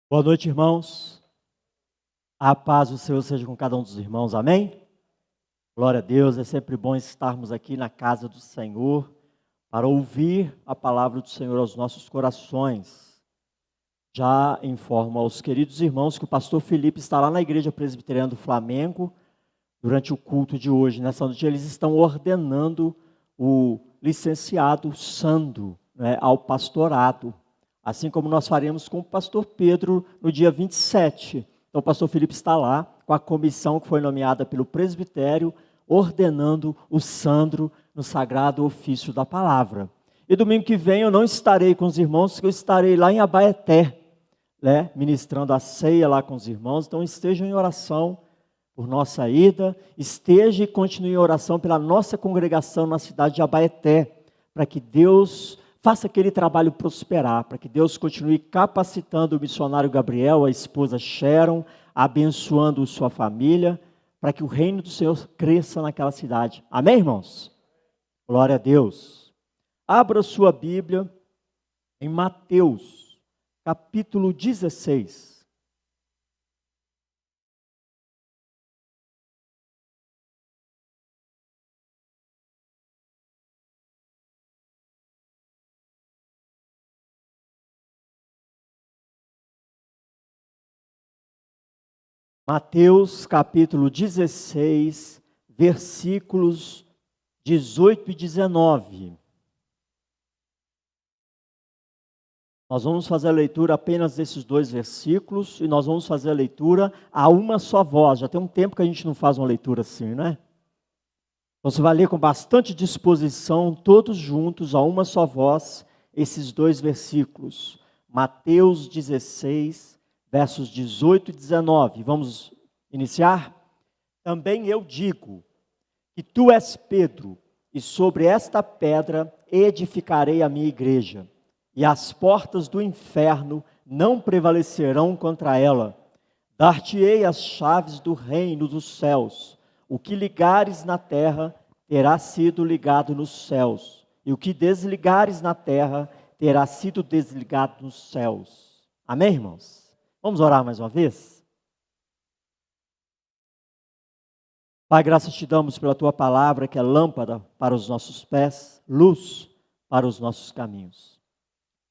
Boa noite, irmãos. A paz do Senhor seja com cada um dos irmãos, amém? Glória a Deus, é sempre bom estarmos aqui na casa do Senhor para ouvir a palavra do Senhor aos nossos corações. Já informo aos queridos irmãos que o pastor Felipe está lá na Igreja Presbiteriana do Flamengo durante o culto de hoje. Nessa noite eles estão ordenando o licenciado Sandro, ao pastorado. Assim como nós faremos com o pastor Pedro no dia 27. Então o pastor Felipe está lá com a comissão que foi nomeada pelo presbitério, ordenando o Sandro no sagrado ofício da palavra. E domingo que vem eu não estarei com os irmãos, porque eu estarei lá em Abaeté, ministrando a ceia lá com os irmãos. Então estejam em oração por nossa ida, esteja e continue em oração pela nossa congregação na cidade de Abaeté, para que Deus faça aquele trabalho prosperar, para que Deus continue capacitando o missionário Gabriel, a esposa Sharon, abençoando sua família, para que o reino do Senhor cresça naquela cidade. Amém, irmãos? Glória a Deus. Abra sua Bíblia em Mateus, capítulo 16. Mateus capítulo 16, versículos 18 e 19. Nós vamos fazer a leitura apenas desses dois versículos e nós vamos fazer a leitura a uma só voz. Já tem um tempo que a gente não faz uma leitura assim, né? Então você vai ler com bastante disposição, todos juntos, a uma só voz, esses dois versículos. Mateus 16, versos 18 e 19. Vamos iniciar? Também eu digo que tu és Pedro, e sobre esta pedra edificarei a minha igreja, e as portas do inferno não prevalecerão contra ela. Dar-te-ei as chaves do reino dos céus. O que ligares na terra terá sido ligado nos céus, e o que desligares na terra terá sido desligado nos céus. Amém, irmãos? Vamos orar mais uma vez? Pai, graças te damos pela tua palavra, que é lâmpada para os nossos pés, luz para os nossos caminhos.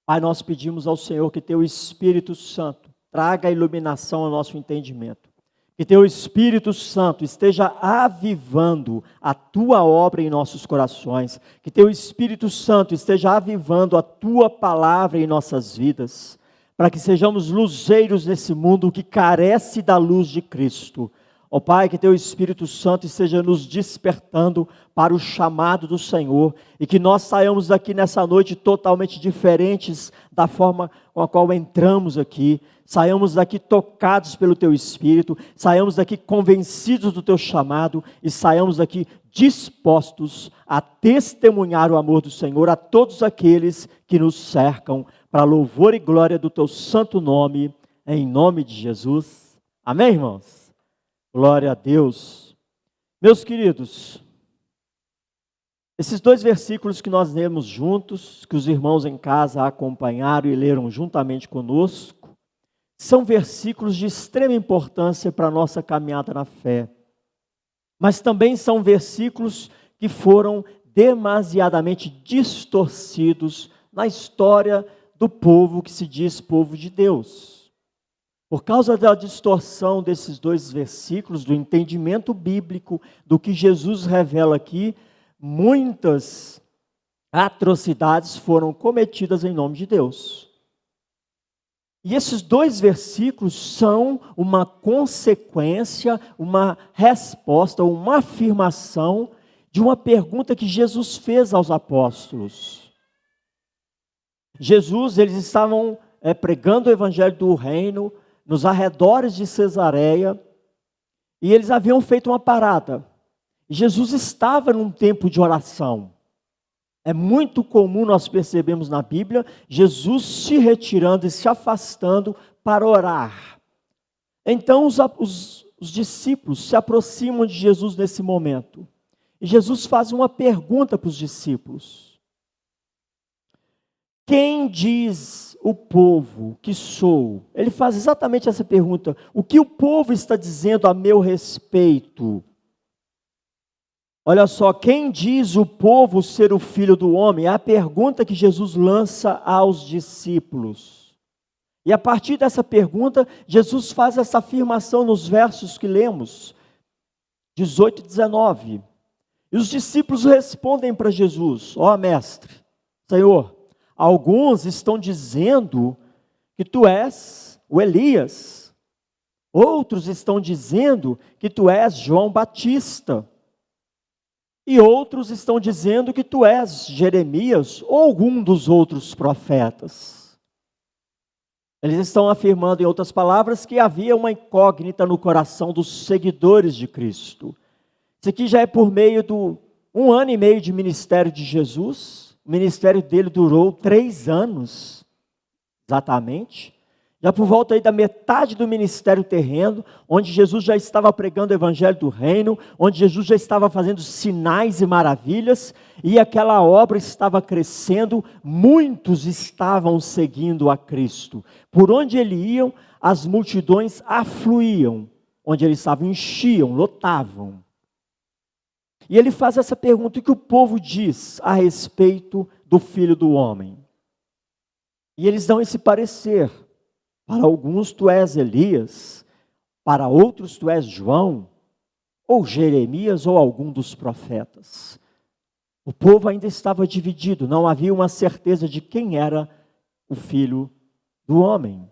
Pai, nós pedimos ao Senhor que teu Espírito Santo traga iluminação ao nosso entendimento. Que teu Espírito Santo esteja avivando a tua obra em nossos corações. Que teu Espírito Santo esteja avivando a tua palavra em nossas vidas. Para que sejamos luzeiros nesse mundo que carece da luz de Cristo. Ó Pai, que teu Espírito Santo esteja nos despertando para o chamado do Senhor e que nós saiamos daqui nessa noite totalmente diferentes da forma com a qual entramos aqui. Saiamos daqui tocados pelo teu Espírito, saiamos daqui convencidos do teu chamado e saiamos daqui dispostos a testemunhar o amor do Senhor a todos aqueles que nos cercam, para louvor e glória do teu santo nome, em nome de Jesus. Amém, irmãos? Glória a Deus. Meus queridos, esses dois versículos que nós lemos juntos, que os irmãos em casa acompanharam e leram juntamente conosco, são versículos de extrema importância para a nossa caminhada na fé. Mas também são versículos que foram demasiadamente distorcidos na história do povo que se diz povo de Deus. Por causa da distorção desses dois versículos, do entendimento bíblico, do que Jesus revela aqui, muitas atrocidades foram cometidas em nome de Deus. E esses dois versículos são uma consequência, uma resposta, uma afirmação de uma pergunta que Jesus fez aos apóstolos. Eles estavam pregando o evangelho do reino, nos arredores de Cesareia, e eles haviam feito uma parada. Jesus estava num tempo de oração. É muito comum nós percebemos na Bíblia, Jesus se retirando e se afastando para orar. Então os discípulos se aproximam de Jesus nesse momento. E Jesus faz uma pergunta para os discípulos. quem diz o povo que sou? Ele faz exatamente essa pergunta. O que o povo está dizendo a meu respeito? Olha só, quem diz o povo ser o Filho do Homem? É a pergunta que Jesus lança aos discípulos. E a partir dessa pergunta, Jesus faz essa afirmação nos versos que lemos, 18 e 19. E os discípulos respondem para Jesus: ó mestre, Senhor, alguns estão dizendo que tu és o Elias, outros estão dizendo que tu és João Batista, e outros estão dizendo que tu és Jeremias ou algum dos outros profetas. Eles estão afirmando, em outras palavras, que havia uma incógnita no coração dos seguidores de Cristo. Isso aqui já é por meio do 1 ano e meio de ministério de Jesus. O ministério dele durou 3 anos, exatamente. Já por volta aí da metade do ministério terreno, onde Jesus já estava pregando o evangelho do reino, onde Jesus já estava fazendo sinais e maravilhas, e aquela obra estava crescendo, muitos estavam seguindo a Cristo. Por onde ele ia, as multidões afluíam, onde ele estava, enchiam, lotavam. E ele faz essa pergunta: o que o povo diz a respeito do Filho do Homem? E eles dão esse parecer. Para alguns tu és Elias, para outros tu és João, ou Jeremias, ou algum dos profetas. O povo ainda estava dividido, não havia uma certeza de quem era o Filho do Homem.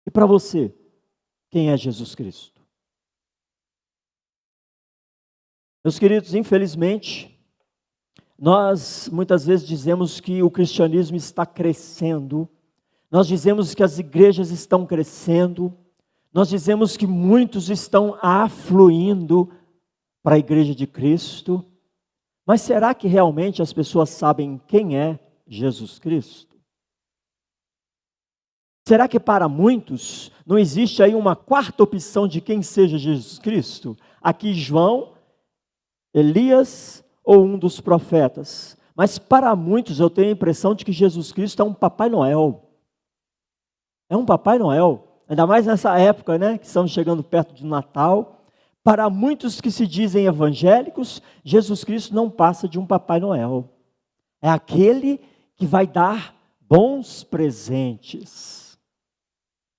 E para você, quem é Jesus Cristo? Meus queridos, infelizmente, nós muitas vezes dizemos que o cristianismo está crescendo. Nós dizemos que as igrejas estão crescendo, nós dizemos que muitos estão afluindo para a igreja de Cristo, mas será que realmente as pessoas sabem quem é Jesus Cristo? Será que para muitos não existe aí uma quarta opção de quem seja Jesus Cristo? Aqui João, Elias ou um dos profetas. Mas para muitos eu tenho a impressão de que Jesus Cristo é um Papai Noel. É um Papai Noel, ainda mais nessa época, né, que estamos chegando perto de Natal. Para muitos que se dizem evangélicos, Jesus Cristo não passa de um Papai Noel. É aquele que vai dar bons presentes.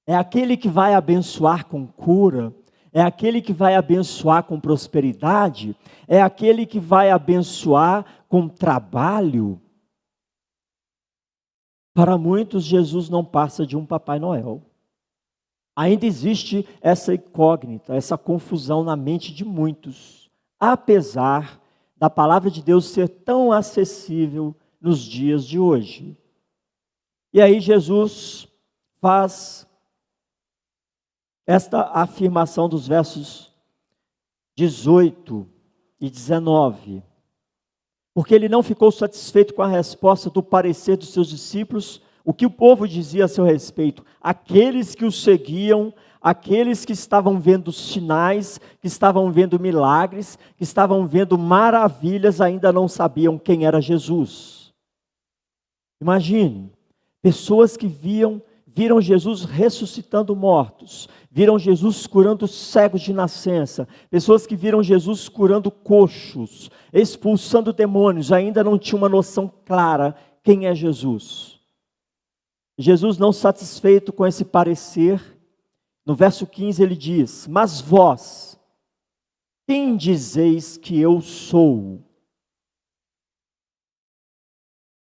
É aquele que vai abençoar com cura. É aquele que vai abençoar com prosperidade. É aquele que vai abençoar com trabalho. Para muitos, Jesus não passa de um Papai Noel. Ainda existe essa incógnita, essa confusão na mente de muitos, apesar da palavra de Deus ser tão acessível nos dias de hoje. E aí Jesus faz esta afirmação dos versos 18 e 19. Porque ele não ficou satisfeito com a resposta do parecer dos seus discípulos, o que o povo dizia a seu respeito. Aqueles que o seguiam, aqueles que estavam vendo sinais, que estavam vendo milagres, que estavam vendo maravilhas, ainda não sabiam quem era Jesus. Imagine, pessoas que viram Jesus ressuscitando mortos, viram Jesus curando cegos de nascença, pessoas que viram Jesus curando coxos, expulsando demônios, ainda não tinham uma noção clara quem é Jesus. Jesus, não satisfeito com esse parecer, no verso 15 ele diz: mas vós, quem dizeis que eu sou?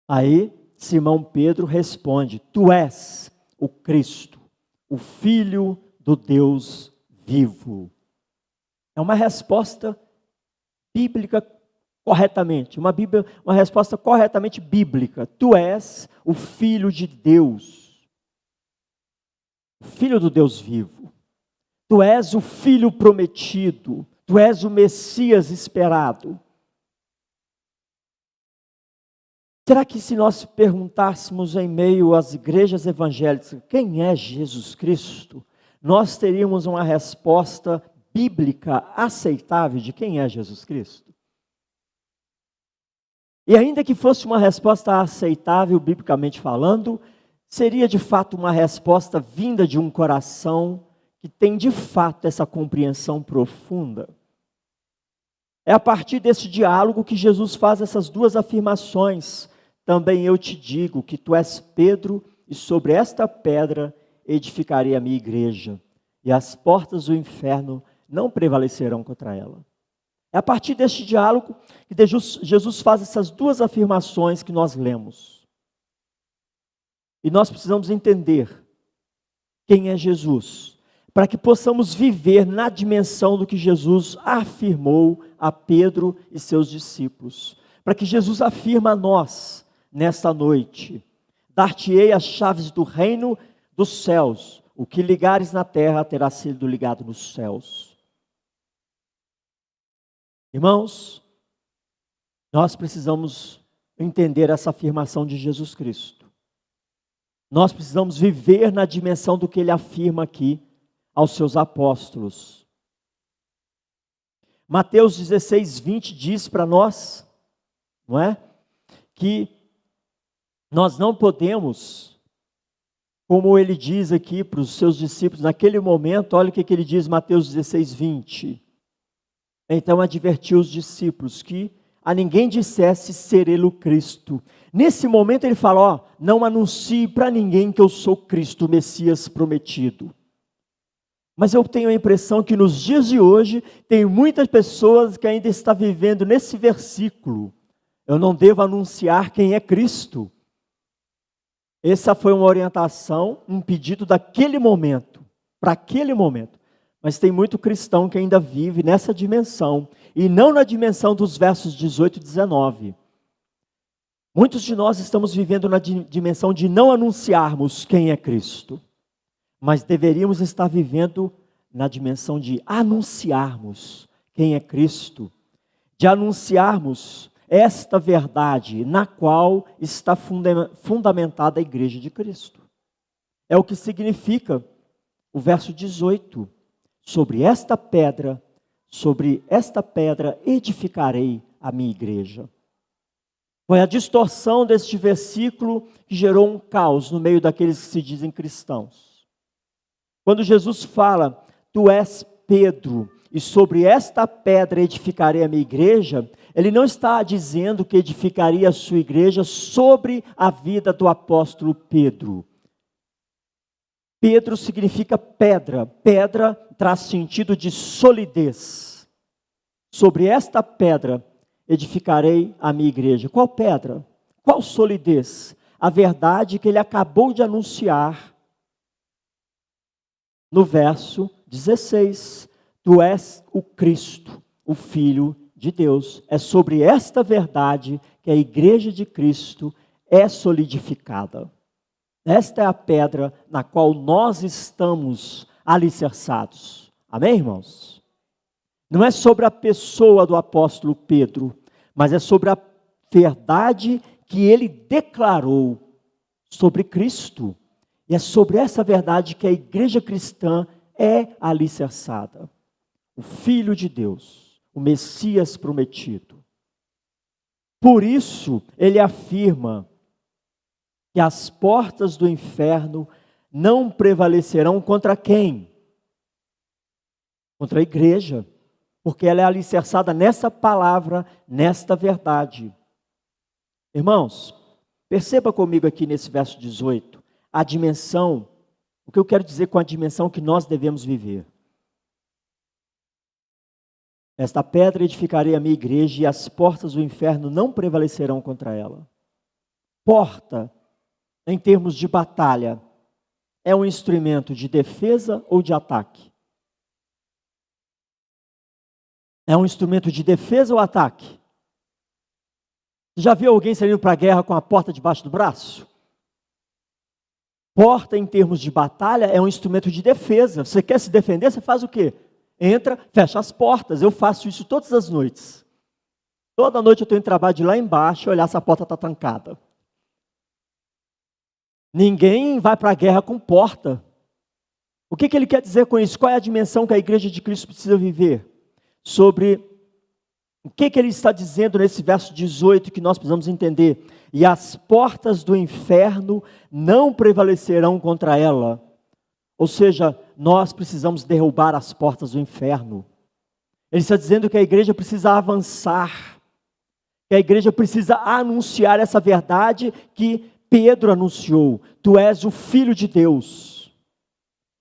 Aí Simão Pedro responde: tu és o Cristo, o Filho do Deus vivo. É uma resposta bíblica corretamente, uma resposta corretamente bíblica. Tu és o Filho de Deus, o Filho do Deus vivo. Tu és o Filho prometido, tu és o Messias esperado. Será que se nós perguntássemos em meio às igrejas evangélicas quem é Jesus Cristo, nós teríamos uma resposta bíblica aceitável de quem é Jesus Cristo? E ainda que fosse uma resposta aceitável, biblicamente falando, seria de fato uma resposta vinda de um coração que tem de fato essa compreensão profunda. É a partir desse diálogo que Jesus faz essas duas afirmações. Também eu te digo que tu és Pedro, e sobre esta pedra edificarei a minha igreja, e as portas do inferno não prevalecerão contra ela. É a partir deste diálogo que Jesus faz essas duas afirmações que nós lemos. E nós precisamos entender quem é Jesus, para que possamos viver na dimensão do que Jesus afirmou a Pedro e seus discípulos. Para que Jesus afirma a nós, nesta noite: dar-te-ei as chaves do reino dos céus, o que ligares na terra terá sido ligado nos céus. Irmãos, nós precisamos entender essa afirmação de Jesus Cristo. Nós precisamos viver na dimensão do que ele afirma aqui aos seus apóstolos. Mateus 16, 20 diz para nós, não é? Que nós não podemos, como ele diz aqui para os seus discípulos, naquele momento, olha o que ele diz, Mateus 16, 20. Então advertiu os discípulos que a ninguém dissesse ser ele o Cristo. Nesse momento ele fala, não anuncie para ninguém que eu sou Cristo, o Messias prometido. Mas eu tenho a impressão que nos dias de hoje, tem muitas pessoas que ainda estão vivendo nesse versículo. Eu não devo anunciar quem é Cristo. Essa foi uma orientação, um pedido daquele momento, para aquele momento. Mas tem muito cristão que ainda vive nessa dimensão, e não na dimensão dos versos 18 e 19. Muitos de nós estamos vivendo na dimensão de não anunciarmos quem é Cristo, mas deveríamos estar vivendo na dimensão de anunciarmos quem é Cristo, de anunciarmos esta verdade na qual está fundamentada a igreja de Cristo. É o que significa o verso 18. Sobre esta pedra edificarei a minha igreja. Foi a distorção deste versículo que gerou um caos no meio daqueles que se dizem cristãos. Quando Jesus fala, tu és Pedro, e sobre esta pedra edificarei a minha igreja, ele não está dizendo que edificaria a sua igreja sobre a vida do apóstolo Pedro. Pedro significa pedra. Pedra traz sentido de solidez. Sobre esta pedra edificarei a minha igreja. Qual pedra? Qual solidez? A verdade que ele acabou de anunciar no verso 16. Tu és o Cristo, o Filho de Deus. É sobre esta verdade que a igreja de Cristo é solidificada. Esta é a pedra na qual nós estamos alicerçados. Amém, irmãos? Não é sobre a pessoa do apóstolo Pedro, mas é sobre a verdade que ele declarou sobre Cristo. E é sobre essa verdade que a igreja cristã é alicerçada. O Filho de Deus, o Messias prometido. Por isso, ele afirma que as portas do inferno não prevalecerão contra quem? Contra a igreja, porque ela é alicerçada nessa palavra, nesta verdade. Irmãos, perceba comigo aqui nesse verso 18, a dimensão, o que eu quero dizer com a dimensão que nós devemos viver. Esta pedra edificarei a minha igreja e as portas do inferno não prevalecerão contra ela. Porta, em termos de batalha, é um instrumento de defesa ou de ataque? É um instrumento de defesa ou ataque? Você já viu alguém saindo para a guerra com a porta debaixo do braço? Porta, em termos de batalha, é um instrumento de defesa. Você quer se defender, você faz o quê? Entra, fecha as portas. Eu faço isso todas as noites. Toda noite eu tenho trabalho de ir lá embaixo e olhar se a porta está trancada. Ninguém vai para a guerra com porta. O que ele quer dizer com isso? Qual é a dimensão que a igreja de Cristo precisa viver? Sobre O que ele está dizendo nesse verso 18 que nós precisamos entender? E as portas do inferno não prevalecerão contra ela. Ou seja, nós precisamos derrubar as portas do inferno. Ele está dizendo que a igreja precisa avançar, que a igreja precisa anunciar essa verdade que Pedro anunciou: tu és o Filho de Deus.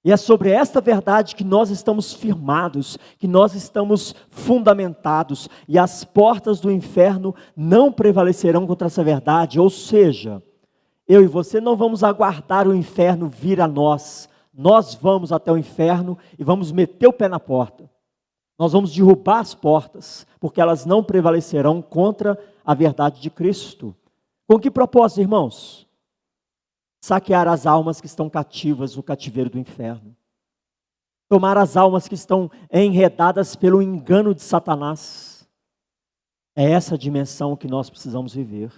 E é sobre esta verdade que nós estamos firmados, que nós estamos fundamentados, e as portas do inferno não prevalecerão contra essa verdade. Ou seja, eu e você não vamos aguardar o inferno vir a nós, nós vamos até o inferno e vamos meter o pé na porta. Nós vamos derrubar as portas, porque elas não prevalecerão contra a verdade de Cristo. Com que propósito, irmãos? Saquear as almas que estão cativas no cativeiro do inferno. Tomar as almas que estão enredadas pelo engano de Satanás. É essa a dimensão que nós precisamos viver.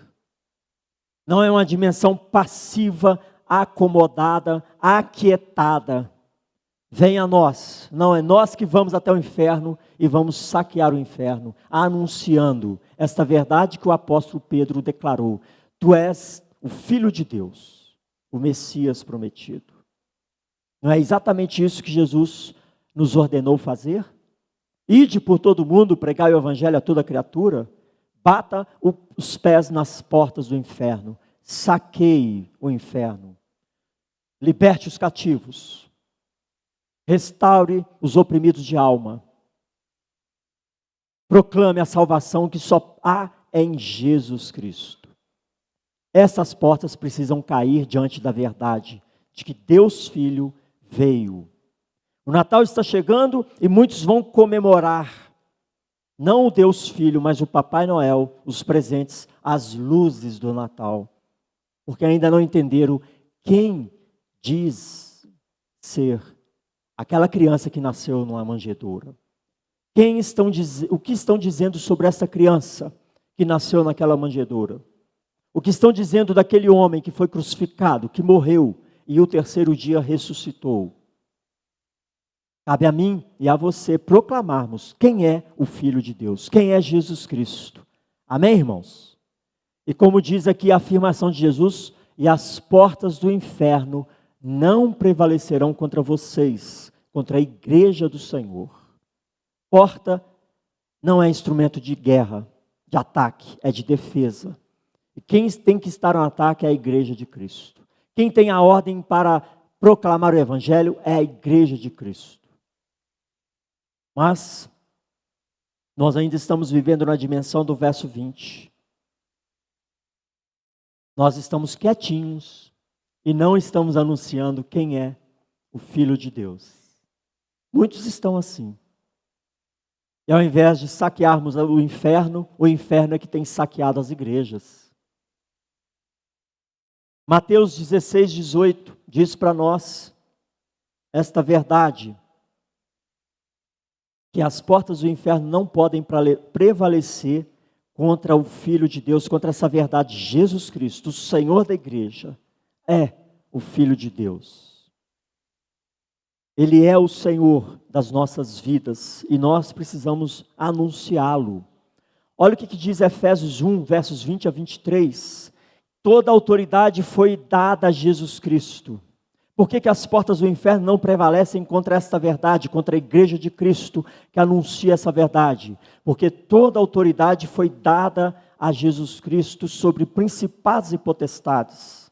Não é uma dimensão passiva, acomodada, aquietada. Venha a nós, não é nós que vamos até o inferno e vamos saquear o inferno, anunciando esta verdade que o apóstolo Pedro declarou: tu és o Filho de Deus, o Messias prometido. Não é exatamente isso que Jesus nos ordenou fazer? Ide por todo mundo, pregai o evangelho a toda criatura, bata os pés nas portas do inferno, saqueie o inferno, liberte os cativos, restaure os oprimidos de alma, proclame a salvação que só há em Jesus Cristo. Essas portas precisam cair diante da verdade de que Deus Filho veio. O Natal está chegando e muitos vão comemorar, não o Deus Filho, mas o Papai Noel, os presentes, as luzes do Natal, porque ainda não entenderam quem diz ser aquela criança que nasceu numa manjedoura. O que estão dizendo sobre essa criança que nasceu naquela manjedoura? O que estão dizendo daquele homem que foi crucificado, que morreu e o terceiro dia ressuscitou? Cabe a mim e a você proclamarmos quem é o Filho de Deus, quem é Jesus Cristo. Amém, irmãos? E como diz aqui a afirmação de Jesus: e as portas do inferno não prevalecerão contra vocês, contra a igreja do Senhor. Porta não é instrumento de guerra, de ataque, é de defesa. E quem tem que estar no ataque é a igreja de Cristo. Quem tem a ordem para proclamar o evangelho é a igreja de Cristo. Mas nós ainda estamos vivendo na dimensão do verso 20. Nós estamos quietinhos e não estamos anunciando quem é o Filho de Deus. Muitos estão assim. E ao invés de saquearmos o inferno é que tem saqueado as igrejas. Mateus 16, 18 diz para nós esta verdade: que as portas do inferno não podem prevalecer contra o Filho de Deus, contra essa verdade. Jesus Cristo, o Senhor da igreja, é o Filho de Deus. Ele é o Senhor das nossas vidas e nós precisamos anunciá-lo. Olha o que diz Efésios 1, versos 20 a 23. Toda a autoridade foi dada a Jesus Cristo. Por que as portas do inferno não prevalecem contra esta verdade, contra a igreja de Cristo que anuncia essa verdade? Porque toda a autoridade foi dada a Jesus Cristo sobre principados e potestades.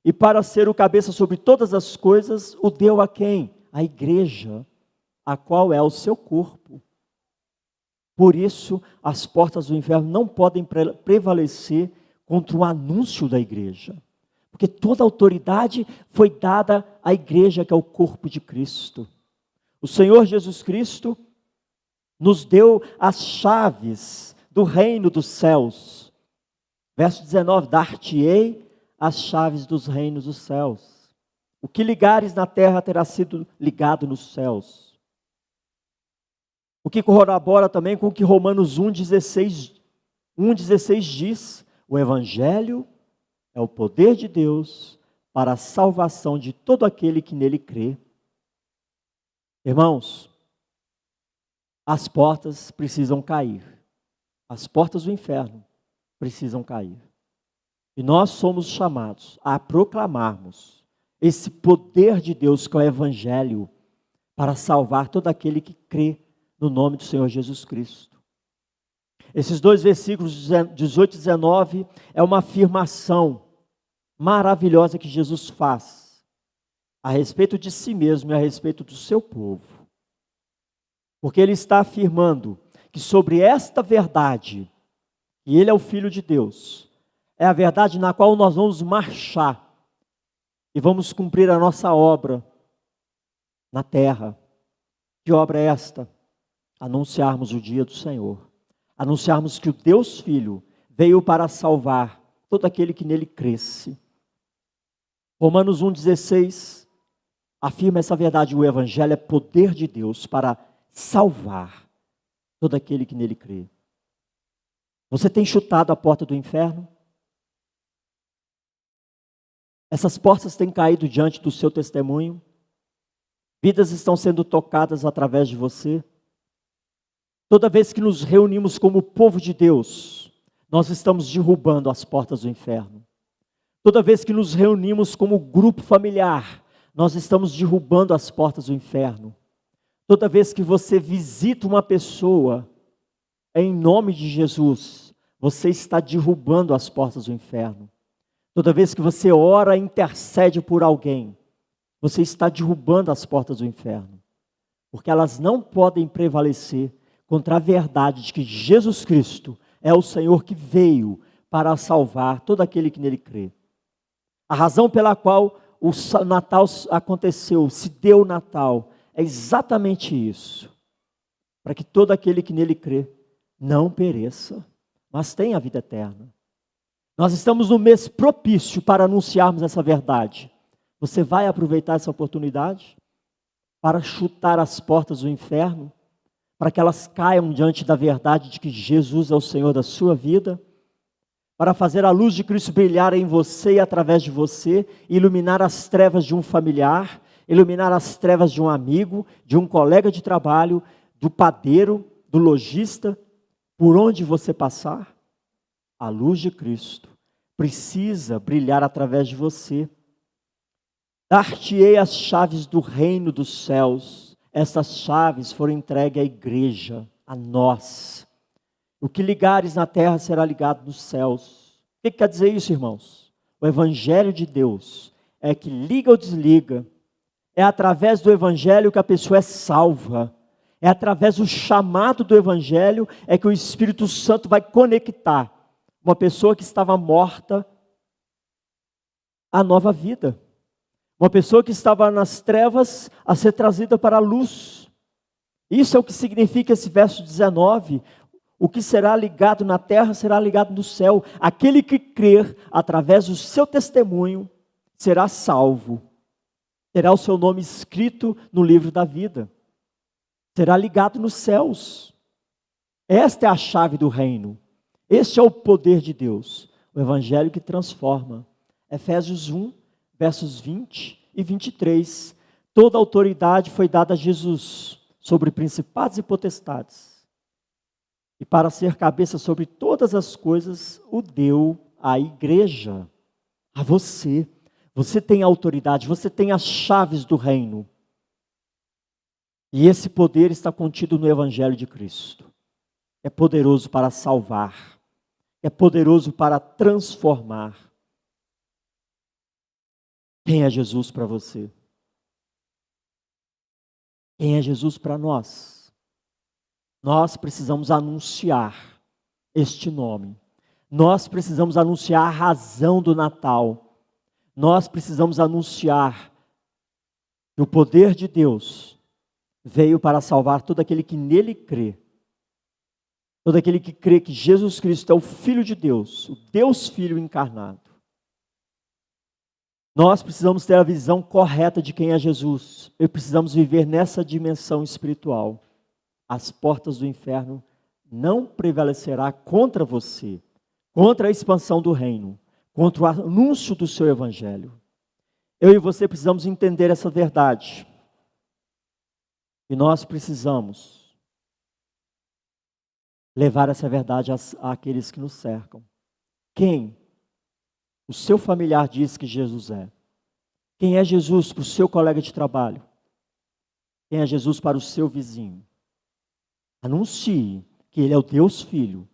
E para ser o cabeça sobre todas as coisas, o deu a quem? A igreja, a qual é o seu corpo. Por isso, as portas do inferno não podem prevalecer contra o anúncio da igreja. Porque toda a autoridade foi dada à igreja, que é o corpo de Cristo. O Senhor Jesus Cristo nos deu as chaves do reino dos céus. Verso 19, dar-te-ei as chaves dos reinos dos céus. O que ligares na terra terá sido ligado nos céus. O que corrobora também com o que Romanos 1,16 diz: o evangelho é o poder de Deus para a salvação de todo aquele que nele crê. Irmãos, as portas precisam cair. As portas do inferno precisam cair. E nós somos chamados a proclamarmos esse poder de Deus que é o Evangelho para salvar todo aquele que crê no nome do Senhor Jesus Cristo. Esses dois versículos 18 e 19 é uma afirmação maravilhosa que Jesus faz a respeito de si mesmo e a respeito do seu povo. Porque ele está afirmando que sobre esta verdade, e ele é o Filho de Deus, é a verdade na qual nós vamos marchar e vamos cumprir a nossa obra na terra. Que obra é esta? Anunciarmos o dia do Senhor. Anunciarmos que o Deus Filho veio para salvar todo aquele que nele cresce. Romanos 1,16 afirma essa verdade: o Evangelho é poder de Deus para salvar todo aquele que nele crê. Você tem chutado a porta do inferno? Essas portas têm caído diante do seu testemunho? Vidas estão sendo tocadas através de você? Toda vez que nos reunimos como povo de Deus, nós estamos derrubando as portas do inferno. Toda vez que nos reunimos como grupo familiar, nós estamos derrubando as portas do inferno. Toda vez que você visita uma pessoa, em nome de Jesus, você está derrubando as portas do inferno. Toda vez que você ora e intercede por alguém, você está derrubando as portas do inferno. Porque elas não podem prevalecer contra a verdade de que Jesus Cristo é o Senhor que veio para salvar todo aquele que nele crê. A razão pela qual o Natal aconteceu, se deu o Natal, é exatamente isso. Para que todo aquele que nele crê não pereça, mas tenha a vida eterna. Nós estamos no mês propício para anunciarmos essa verdade. Você vai aproveitar essa oportunidade para chutar as portas do inferno, para que elas caiam diante da verdade de que Jesus é o Senhor da sua vida, para fazer a luz de Cristo brilhar em você e através de você, iluminar as trevas de um familiar, iluminar as trevas de um amigo, de um colega de trabalho, do padeiro, do lojista, por onde você passar, a luz de Cristo precisa brilhar através de você. Dar-te-ei as chaves do reino dos céus. Essas chaves foram entregues à igreja, a nós. O que ligares na terra será ligado nos céus. O que quer dizer isso, irmãos? O Evangelho de Deus é que liga ou desliga. É através do Evangelho que a pessoa é salva. É através do chamado do Evangelho é que o Espírito Santo vai conectar uma pessoa que estava morta à nova vida. Uma pessoa que estava nas trevas a ser trazida para a luz. Isso é o que significa esse verso 19. O que será ligado na terra será ligado no céu. Aquele que crer através do seu testemunho será salvo. Terá o seu nome escrito no livro da vida. Será ligado nos céus. Esta é a chave do reino. Este é o poder de Deus. O Evangelho que transforma. Efésios 1. Versos 20 e 23, toda a autoridade foi dada a Jesus, sobre principados e potestades, e para ser cabeça sobre todas as coisas, o deu à igreja, a você. Você tem a autoridade, você tem as chaves do reino, e esse poder está contido no Evangelho de Cristo. É poderoso para salvar, é poderoso para transformar. Quem é Jesus para você? Quem é Jesus para nós? Nós precisamos anunciar este nome. Nós precisamos anunciar a razão do Natal. Nós precisamos anunciar que o poder de Deus veio para salvar todo aquele que nele crê. Todo aquele que crê que Jesus Cristo é o Filho de Deus, o Deus Filho encarnado. Nós precisamos ter a visão correta de quem é Jesus. E precisamos viver nessa dimensão espiritual. As portas do inferno não prevalecerá contra você, contra a expansão do reino, contra o anúncio do seu evangelho. Eu e você precisamos entender essa verdade. E nós precisamos levar essa verdade àqueles que nos cercam. Quem o seu familiar diz que Jesus é? Quem é Jesus para o seu colega de trabalho? Quem é Jesus para o seu vizinho? Anuncie que Ele é o Deus Filho,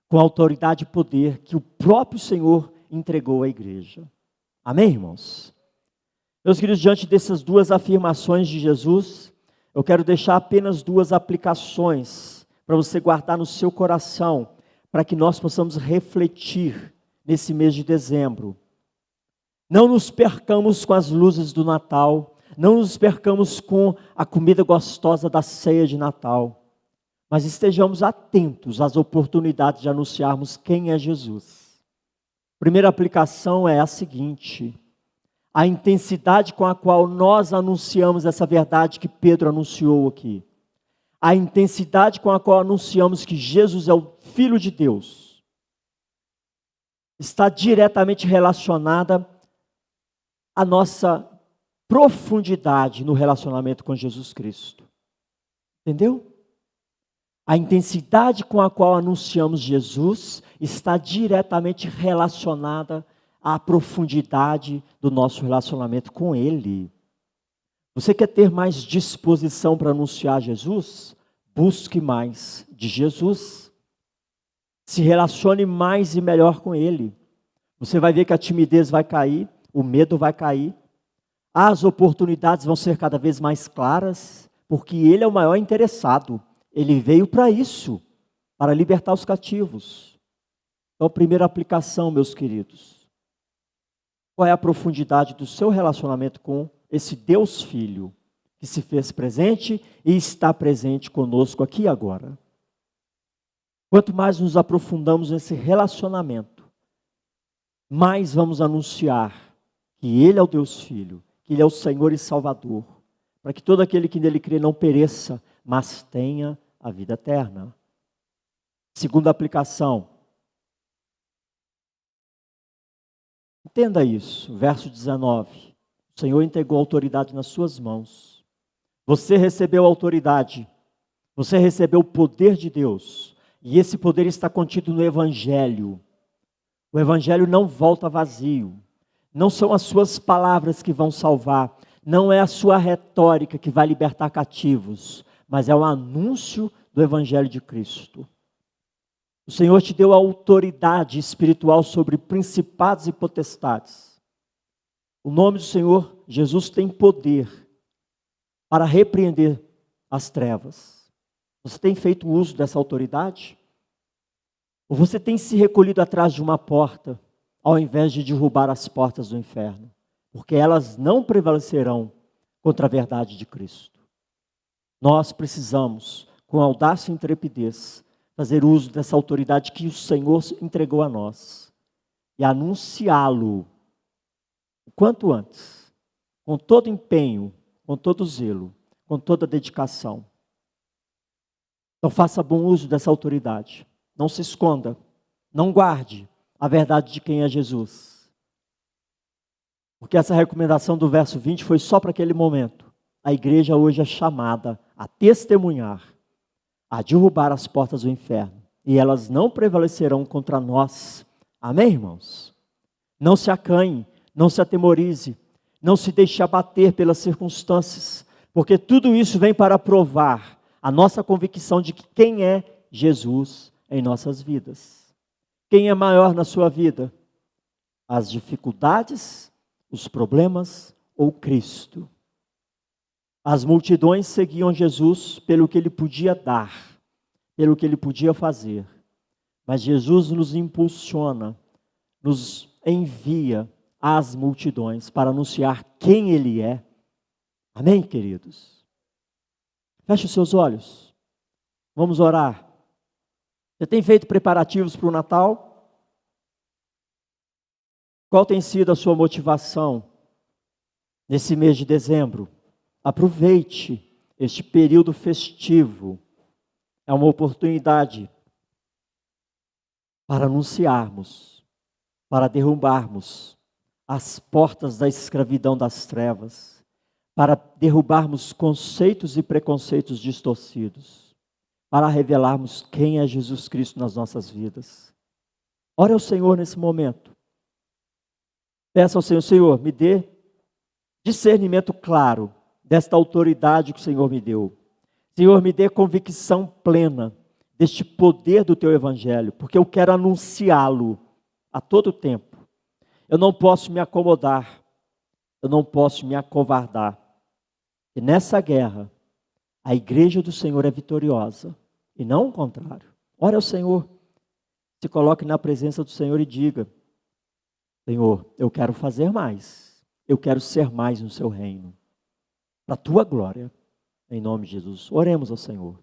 com autoridade e poder que o próprio Senhor entregou à igreja. Amém, irmãos? Meus queridos, diante dessas duas afirmações de Jesus, eu quero deixar apenas duas aplicações para você guardar no seu coração, para que nós possamos refletir nesse mês de dezembro. Não nos percamos com as luzes do Natal, não nos percamos com a comida gostosa da ceia de Natal, mas estejamos atentos às oportunidades de anunciarmos quem é Jesus. Primeira aplicação é a seguinte: a intensidade com a qual nós anunciamos essa verdade que Pedro anunciou aqui, a intensidade com a qual anunciamos que Jesus é o Filho de Deus, está diretamente relacionada à nossa profundidade no relacionamento com Jesus Cristo. Entendeu? A intensidade com a qual anunciamos Jesus está diretamente relacionada à profundidade do nosso relacionamento com Ele. Você quer ter mais disposição para anunciar Jesus? Busque mais de Jesus. Se relacione mais e melhor com Ele. Você vai ver que a timidez vai cair, o medo vai cair, as oportunidades vão ser cada vez mais claras, porque Ele é o maior interessado. Ele veio para isso, para libertar os cativos. Então, primeira aplicação, meus queridos. Qual é a profundidade do seu relacionamento com esse Deus Filho, que se fez presente e está presente conosco aqui e agora? Quanto mais nos aprofundamos nesse relacionamento, mais vamos anunciar que Ele é o Deus Filho, que Ele é o Senhor e Salvador, para que todo aquele que nele crê não pereça, mas tenha a vida eterna. Segunda aplicação. Entenda isso, verso 19. O Senhor entregou a autoridade nas suas mãos. Você recebeu a autoridade, você recebeu o poder de Deus, e esse poder está contido no Evangelho. O Evangelho não volta vazio, não são as suas palavras que vão salvar, não é a sua retórica que vai libertar cativos, mas é o anúncio do Evangelho de Cristo. O Senhor te deu a autoridade espiritual sobre principados e potestades. O nome do Senhor Jesus tem poder para repreender as trevas. Você tem feito uso dessa autoridade? Ou você tem se recolhido atrás de uma porta, ao invés de derrubar as portas do inferno? Porque elas não prevalecerão contra a verdade de Cristo. Nós precisamos, com audácia e intrepidez, fazer uso dessa autoridade que o Senhor entregou a nós e anunciá-lo o quanto antes, com todo empenho, com todo zelo, com toda dedicação. Então faça bom uso dessa autoridade. Não se esconda, não guarde a verdade de quem é Jesus. Porque essa recomendação do verso 20 foi só para aquele momento. A igreja hoje é chamada a testemunhar, a derrubar as portas do inferno. E elas não prevalecerão contra nós. Amém, irmãos? Não se acanhe, não se atemorize, não se deixe abater pelas circunstâncias, porque tudo isso vem para provar a nossa convicção de que quem é Jesus em nossas vidas. Quem é maior na sua vida? As dificuldades, os problemas ou Cristo? As multidões seguiam Jesus pelo que Ele podia dar, pelo que Ele podia fazer. Mas Jesus nos impulsiona, nos envia às multidões para anunciar quem Ele é. Amém, queridos? Feche os seus olhos. Vamos orar. Você tem feito preparativos para o Natal? Qual tem sido a sua motivação nesse mês de dezembro? Aproveite este período festivo. É uma oportunidade para anunciarmos, para derrubarmos as portas da escravidão das trevas, para derrubarmos conceitos e preconceitos distorcidos, para revelarmos quem é Jesus Cristo nas nossas vidas. Ore ao Senhor nesse momento. Peça ao Senhor, Senhor, me dê discernimento claro desta autoridade que o Senhor me deu. Senhor, me dê convicção plena deste poder do teu evangelho, porque eu quero anunciá-lo a todo tempo. Eu não posso me acomodar, eu não posso me acovardar. E nessa guerra, a igreja do Senhor é vitoriosa, e não o contrário. Ore ao Senhor, se coloque na presença do Senhor e diga: Senhor, eu quero fazer mais, eu quero ser mais no seu reino, para a tua glória, em nome de Jesus. Oremos ao Senhor.